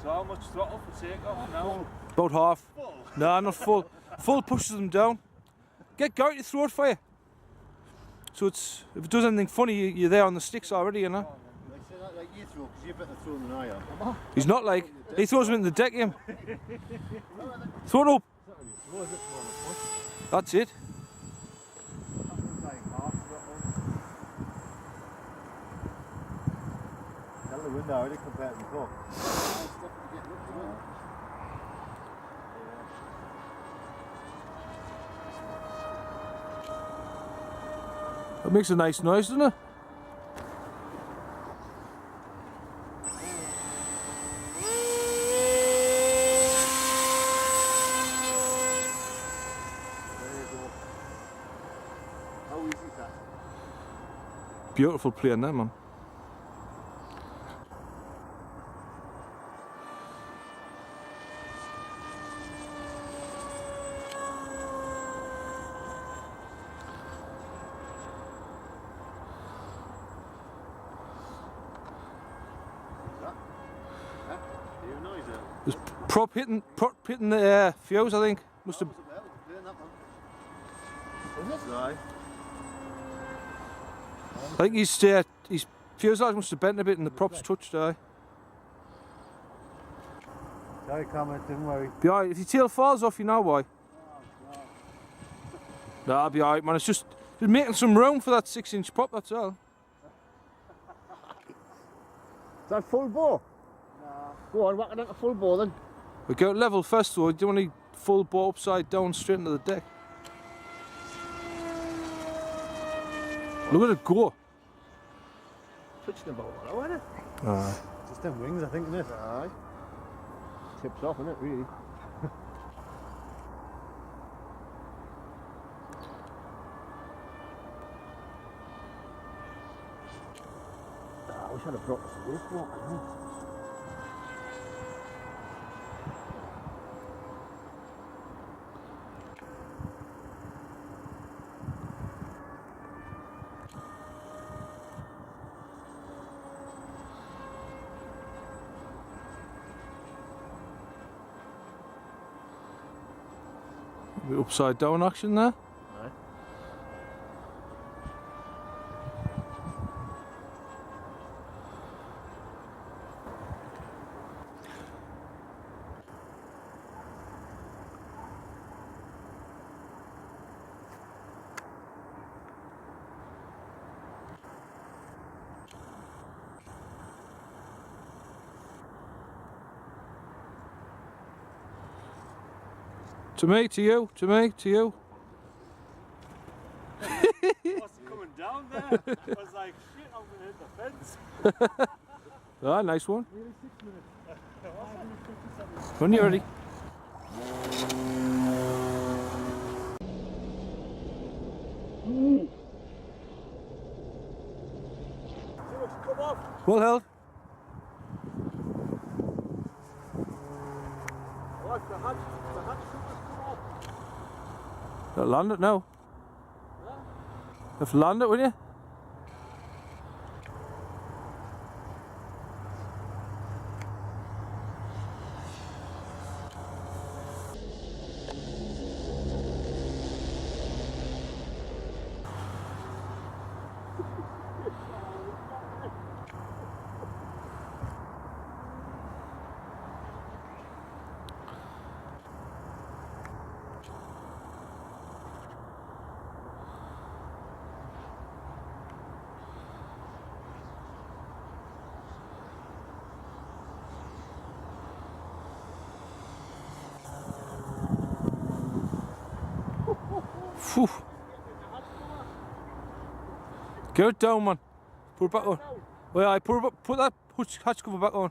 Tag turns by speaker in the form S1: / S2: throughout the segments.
S1: So how much throttle for takeoff now?
S2: About half.
S1: Full?
S2: Nah, not full. Full pushes them down. Get Gary to throw it for you. So it's, if it does anything funny, you're there on the sticks already, you know.
S3: Like say that like you throw, because you're better throwing than I am.
S2: He's not like, he throws them in the deck, him. Throw it up. That's it.
S3: Tell the wind already compared to the top.
S2: It makes a nice noise, doesn't it?
S3: How easy is that?
S2: Beautiful playing that, man. There's prop hitting the fuse, I think. Must have. I think his fuselage must have bent a bit and the props touched.
S3: Sorry, comment, don't worry.
S2: Be alright. If your tail falls off, you know why. No, I'll be alright, man. It's just making some room for that 6-inch prop, that's all.
S3: Is that full bore? No. Go on, whack it into full bore then.
S2: We go level first though, you don't want to full bore upside down straight into the deck. Look at it go.
S3: Touching the boat, though, isn't it?
S2: Aye.
S3: Just them wings, I think, isn't it? Aye. Tips off, isn't it, really? I wish I'd have brought this waste walk.
S2: Upside down action there.
S3: Aye.
S2: To me, to you, to me, to you.
S1: What's coming down there? I was like, shit, I'm going to hit the fence.
S2: Ah, nice one.
S3: Really 6 minutes.
S2: When you're ready.
S3: Come off.
S2: Well held.
S3: What, the hatch should have come off.
S2: Don't land it now.
S3: Huh?
S2: You have to land it, will you? Phew. Get it down, man. Put it back on. Well, I put that hatch cover back on.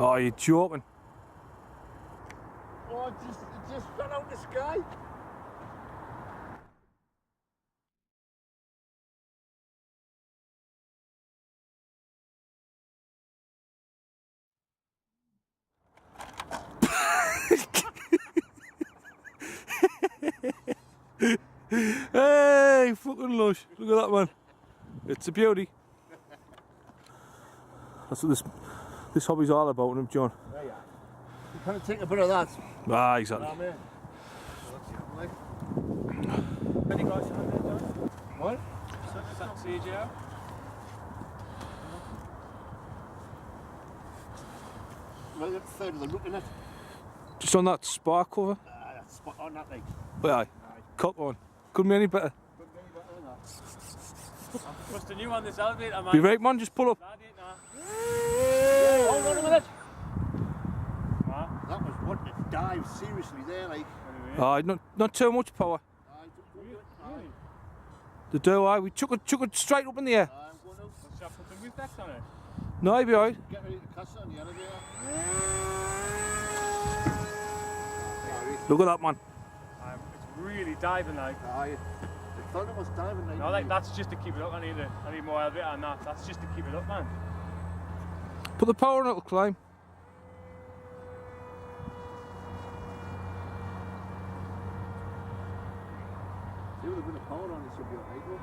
S2: Oh, you're joking.
S3: Oh, it just ran out the sky.
S2: Hey, fucking lush. Look at that, man. It's a beauty. That's what this hobby's all about, isn't it, John?
S3: Yeah, yeah. You can't take a bit of that.
S2: Ah, exactly.
S3: Nah, man.
S1: Any guys on there, John?
S3: What?
S1: Is that CGO?
S3: Well, that's third of the look in it.
S2: Just on that spark cover.
S3: That's spot on that, like.
S2: But aye, cut one. Couldn't be any better.
S1: Trust a new one, this elevator, man.
S2: Be right, man. Just pull up.
S3: Hold on a minute.
S1: What?
S3: That was what it dived seriously there, like.
S2: Aye, not too much power. The do aye. We chuck it straight up in the air.
S3: I'm going out.
S1: Shall I put the roof decks on it?
S2: No, I'll be alright.
S3: Get ready to cast it on the elevator.
S2: Look at that, man.
S1: It's really diving, like.
S3: I thought it was diving, like.
S1: No, like, that's just to keep it up. I need more elevator than that. That's just to keep it up, man.
S2: Put the power on, it'll climb.
S3: With a bit of power on it, should be alright, though.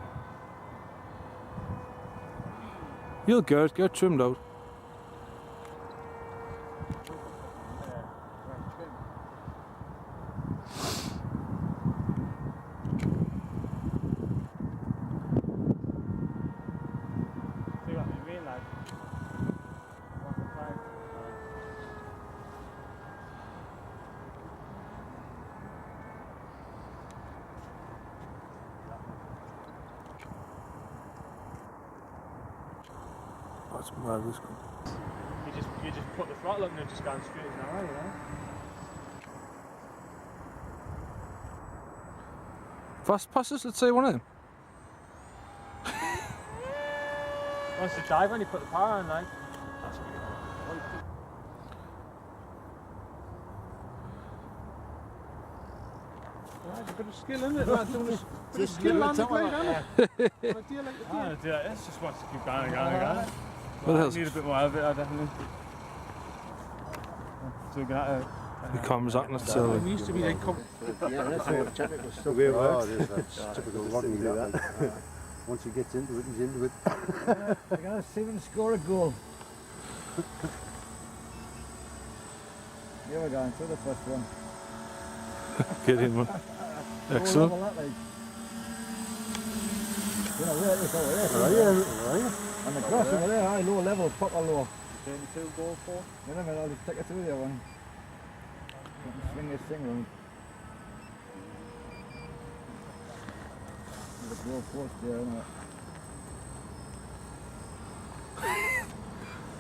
S2: You'll get trimmed out.
S1: See what you mean, like.
S2: That's marvellous.
S1: You just put the throttle up and it's just going straight as an arrow, you know?
S2: Fast passes, let's say one of them.
S1: Once you dive when you put the power on, like. That's a bit of skill in it, man.
S3: Just skill on the plate,
S1: It's just wants to keep going and going and going.
S2: What the hell's
S1: Need a bit more of it, I definitely. So we got
S2: the camera's acting us silly.
S1: it used to be like
S3: Yeah, that's all the technical stuff.
S4: That's typical Rodney, that. Once he gets into it, he's into it.
S3: I gotta see him score a goal. Here we go, into the first one.
S2: Get in, man. Excellent.
S3: You know, where it is over there.
S4: Right.
S3: And the grass over there, high, low level, proper low.
S1: 32 goal for.
S3: Wait a minute, I'll just take it through there one. Swing this thing around. The goal post there, isn't it?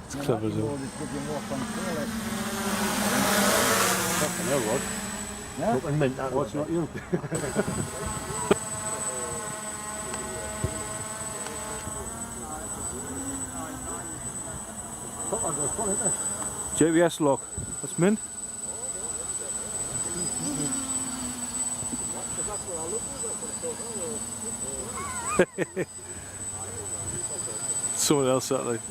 S2: It's clever, isn't it?
S3: Just give you more control, like.
S4: Fucking hell, Rod.
S3: Yeah?
S4: Fucking mint that. What's not you?
S2: JBS lock. That's mint. Someone else that like.